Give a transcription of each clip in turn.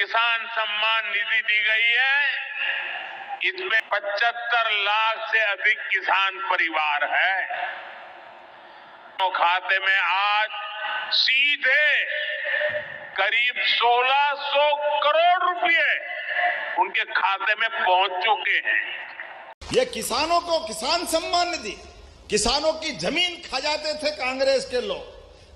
किसान सम्मान निधि दी गई है। इसमें 75 लाख से अधिक किसान परिवार है। खाते में आज सीधे करीब 1600 करोड़ रुपए उनके खाते में पहुंच चुके हैं। ये किसानों को किसान सम्मान निधि, किसानों की जमीन खा जाते थे कांग्रेस के लोग,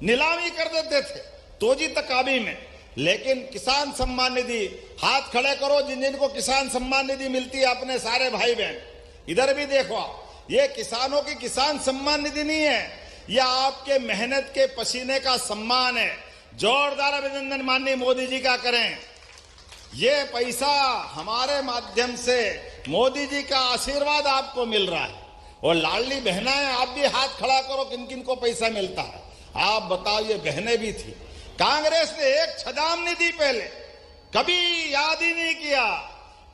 नीलामी कर देते थे तोजी तकाबी में। लेकिन किसान सम्मान निधि, हाथ खड़े करो जिन जिनको किसान सम्मान निधि मिलती है अपने सारे भाई बहन। इधर भी देखो, ये किसानों की किसान सम्मान निधि नहीं है, यह आपके मेहनत के पसीने का सम्मान है। जोरदार अभिनंदन माननीय मोदी जी का करें। ये पैसा हमारे माध्यम से मोदी जी का आशीर्वाद आपको मिल रहा है। और लाडली बहनाएं, आप भी हाथ खड़ा करो किन किन को पैसा मिलता है। आप बताओ, ये बहनें भी थी। कांग्रेस ने एक छदाम नहीं दी पहले, कभी याद ही नहीं किया।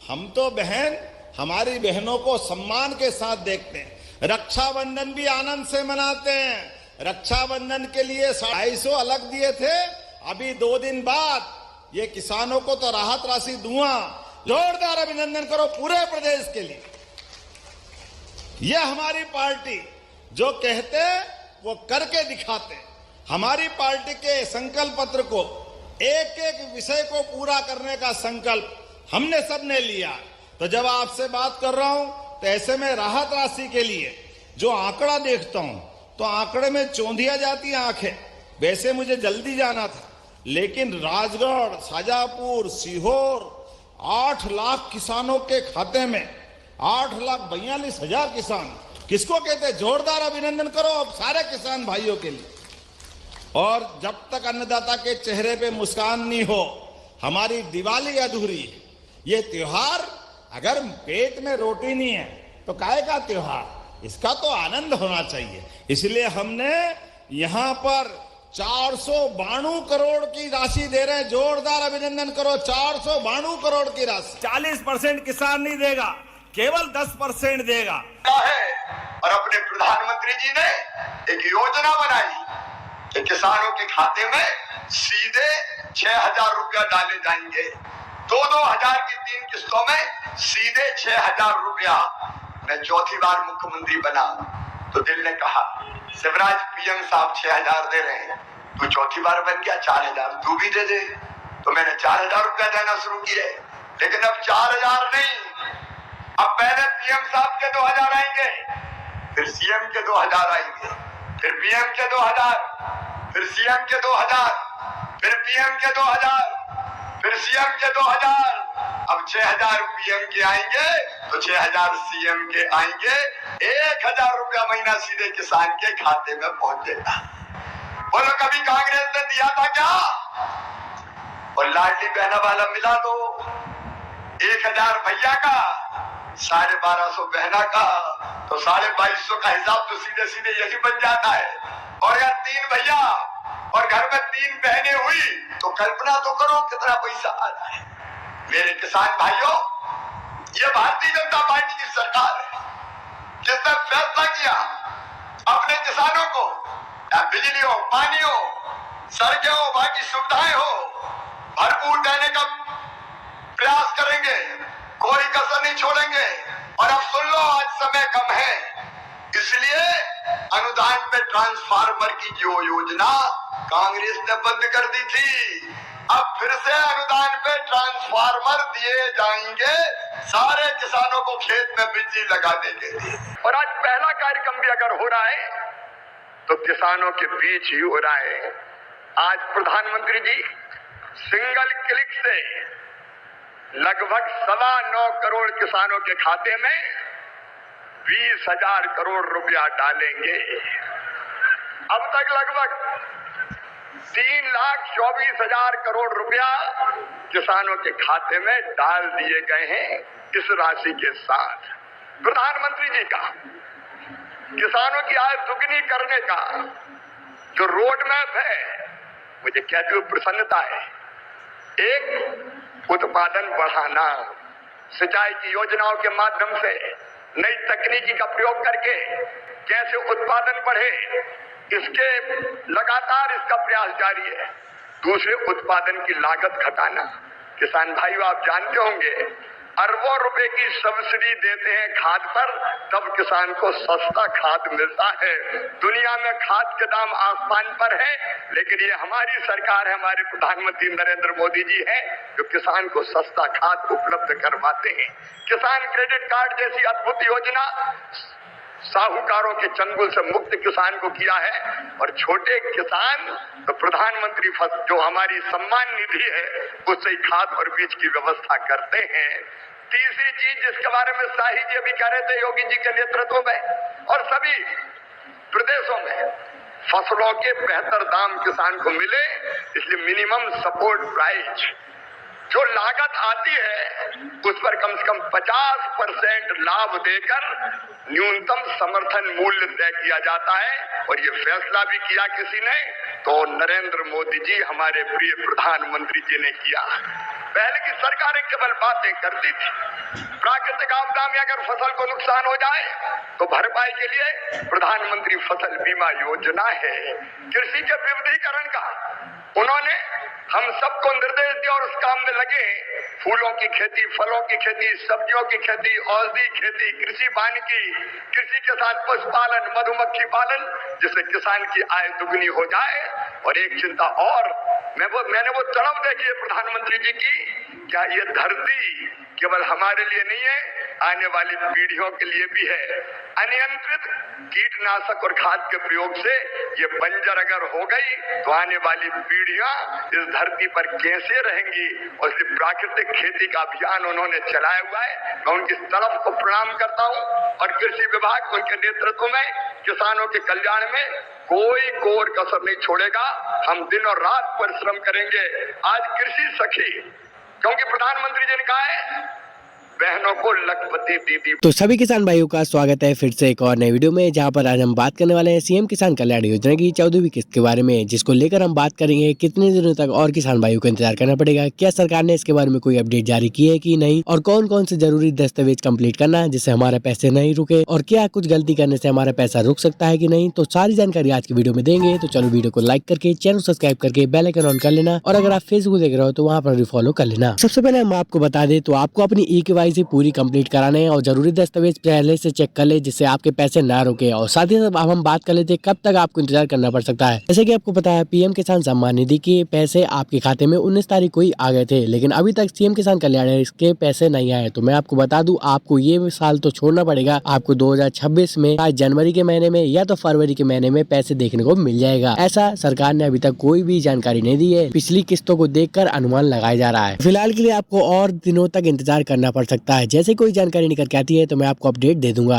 हम तो बहन, हमारी बहनों को सम्मान के साथ देखते हैं। रक्षाबंधन भी आनंद से मनाते हैं। रक्षाबंधन के लिए 250 अलग दिए थे, अभी 2 दिन बाद ये किसानों को तो राहत राशि दूंगा। जोरदार अभिनंदन करो पूरे प्रदेश के लिए। यह हमारी पार्टी जो कहते वो करके दिखाते। हमारी पार्टी के संकल्प पत्र को, एक एक विषय को पूरा करने का संकल्प हमने सबने लिया। तो जब आपसे बात कर रहा हूं तो ऐसे में राहत राशि के लिए जो आंकड़ा देखता हूं तो आंकड़े में चौंधिया जाती आंखें। वैसे मुझे जल्दी जाना था, लेकिन राजगढ़, शाजापुर, सीहोर 8 लाख किसानों के खाते में 8,42,000 किसान, किसको कहते हैं? जोरदार अभिनंदन करो अब सारे किसान भाइयों के लिए। और जब तक अन्नदाता के चेहरे पे मुस्कान नहीं हो, हमारी दिवाली अधूरी है। ये त्योहार, अगर पेट में रोटी नहीं है तो काहे का त्योहार? इसका तो आनंद होना चाहिए। इसलिए हमने यहां पर 492 करोड़ की राशि दे रहे हैं। जोरदार अभिनंदन करो। 492 करोड़ की राशि। 40% किसान नहीं देगा, केवल 10% देगा है। और अपने प्रधानमंत्री जी ने एक योजना बनाई कि किसानों के खाते में सीधे 6,000 रुपया डाले जाएंगे। 2-2 हजार की 3 किस्तों में सीधे 6,000 रुपया। मैं चौथी बार मुख्यमंत्री बना तो दिल ने कहा, शिवराज पीएम साहब 6,000 दे रहे हैं, तू चौथी बार बन गया, 4,000 तू भी दे दे। तो मैंने 4,000 रुपया देना शुरू किए। लेकिन अब 4,000 नहीं, अब पहले पीएम साहब के 2,000 आएंगे, फिर सीएम के 2,000 आएंगे, फिर पीएम के 2,000, फिर सीएम के 2,000, फिर पीएम के 2,000, फिर सीएम के 2,000। अब 6,000 पीएम के आएंगे तो 6,000 सीएम के आएंगे। 1,000 रुपया महीना सीधे किसान के खाते में पहुंचेगा। बोलो, कभी कांग्रेस ने दिया था क्या? और लाडली बहना वाला मिला दो। 1,000 भैया का, 1,250 बहना का, तो 2,250 का हिसाब तो सीधे सीधे यही बन जाता है। और अगर 3 भैया और घर में 3 बहनें हुई तो कल्पना तो करो कितना पैसा आ रहा है। मेरे किसान भाइयों, ये भारतीय जनता पार्टी की सरकार है जिसने फैसला किया अपने किसानों को बिजली हो, पानी हो, सड़कें हो, बाकी सुविधाएं हो, भरपूर देने का प्रयास करेंगे, कोई कसर नहीं छोड़ेंगे। और अब सुन लो, आज समय कम है, इसलिए अनुदान पे ट्रांसफार्मर की जो योजना कांग्रेस ने बंद कर दी थी, अब फिर से अनुदान पे ट्रांसफार्मर दिए जाएंगे सारे किसानों को खेत में बिजली लगाने के लिए। और आज पहला कार्यक्रम भी अगर हो रहा है तो किसानों के बीच ही हो रहा है। आज प्रधानमंत्री जी सिंगल क्लिक से लगभग 9.25 करोड़ किसानों के खाते में 20,000 करोड़ रुपया डालेंगे। अब तक लगभग 3,24,000 करोड़ रुपया किसानों के खाते में डाल दिए गए हैं। इस राशि के साथ प्रधानमंत्री जी का किसानों की आय दुगनी करने का जो रोड मैप है, मुझे कहते हुए प्रसन्नता है। एक, उत्पादन बढ़ाना, सिंचाई की योजनाओं के माध्यम से नई तकनीकी का प्रयोग करके कैसे उत्पादन बढ़े, इसके लगातार इसका प्रयास जारी है। दूसरे, उत्पादन की लागत घटाना, किसान भाइयों आप जानते होंगे अरबों रुपए की सब्सिडी देते हैं खाद पर, तब किसान को सस्ता खाद मिलता है। दुनिया में खाद के दाम आसमान पर है, लेकिन ये हमारी सरकार है, हमारे प्रधानमंत्री नरेंद्र मोदी जी है जो किसान को सस्ता खाद उपलब्ध करवाते हैं। किसान क्रेडिट कार्ड जैसी अद्भुत योजना साहूकारों के चंगुल से मुक्त किसान को किया है, और छोटे किसान तो प्रधानमंत्री जो हमारी सम्मान निधि है उससे खाद और बीज की व्यवस्था करते हैं। तीसरी चीज जिसके बारे में शाही जी अभी कह रहे थे योगी जी के नेतृत्व में और सभी प्रदेशों में फसलों के बेहतर दाम किसान को मिले, इसलिए मिनिमम सपोर्ट प्राइस जो लागत आती है उस पर कम से कम 50% लाभ देकर न्यूनतम समर्थन मूल्य तय किया जाता है। और ये फैसला भी किया किसी ने तो नरेंद्र मोदी जी हमारे प्रिय प्रधानमंत्री जी ने किया। पहले की सरकारें केवल बातें करती थी। प्राकृतिक आपदा में अगर फसल को नुकसान हो जाए तो भरपाई के लिए प्रधानमंत्री फसल बीमा योजना है। कृषि के विविधीकरण का उन्होंने हम सबको निर्देश दिया और उस काम में लगे। फूलों की खेती, फलों की खेती, सब्जियों की खेती, औषधि खेती, कृषि वानिकी, कृषि के साथ पशुपालन, मधुमक्खी पालन, जिससे किसान की आय दुगनी हो जाए। और एक चिंता और, मैंने वो तड़प देखी है प्रधानमंत्री जी की, क्या ये धरती केवल हमारे लिए नहीं है, आने वाली पीढ़ियों के लिए भी है। अनियंत्रित कीटनाशक और खाद के प्रयोग से ये बंजर अगर हो गई तो आने वाली पीढ़ियां इस धरती पर कैसे रहेंगी। और इसलिए प्राकृतिक खेती का अभियान उन्होंने चलाया हुआ है। मैं उनकी तरफ को प्रणाम करता हूं और कृषि विभाग उनके नेतृत्व में किसानों के कल्याण में कोई कोर कसर नहीं छोड़ेगा। हम दिन और रात परिश्रम करेंगे। आज कृषि सखी, क्योंकि प्रधानमंत्री जी ने कहा है बहनों को लखपति दीदी। तो सभी किसान भाइयों का स्वागत है फिर से एक और नए वीडियो में, जहां पर आज हम बात करने वाले हैं सीएम किसान कल्याण योजना की 14वीं किस्त के बारे में, जिसको लेकर हम बात करेंगे कितने दिनों तक और किसान भाइयों को इंतजार करना पड़ेगा, क्या सरकार ने इसके बारे में कोई अपडेट जारी की है कि नहीं, और कौन कौन से जरूरी दस्तावेज कंप्लीट करना है जिससे हमारे पैसे नहीं रुके, और क्या कुछ गलती करने से हमारा पैसा रुक सकता है कि नहीं। तो सारी जानकारी आज की वीडियो में देंगे। तो चलो वीडियो को लाइक करके चैनल सब्सक्राइब करके बेल आइकन ऑन कर लेना, और अगर आप फेसबुक देख रहे हो तो वहाँ पर भी फॉलो कर लेना। सबसे पहले हम आपको बता दें तो आपको अपनी eKYC पूरी कंप्लीट कराने और जरूरी दस्तावेज पहले से चेक कर ले जिससे आपके पैसे ना रुके। और साथ ही साथ अब हम बात कर लेते हैं कब तक आपको इंतजार करना पड़ सकता है। जैसे कि आपको पता है पीएम किसान सम्मान निधि के पैसे आपके खाते में 19 तारीख को ही आ गए थे, लेकिन अभी तक सीएम किसान कल्याण इसके पैसे नहीं आए। तो मैं आपको बता दूं आपको ये साल तो छोड़ना पड़ेगा, आपको 2026 में जनवरी के महीने में या तो फरवरी के महीने में पैसे देखने को मिल जाएगा। ऐसा सरकार ने अभी तक कोई भी जानकारी नहीं दी है, पिछली किस्तों को देखकर अनुमान लगाया जा रहा है। फिलहाल के लिए आपको और दिनों तक इंतजार करना पड़ सकता है। जैसे कोई जानकारी निकल के आती है तो मैं आपको अपडेट दे दूंगा।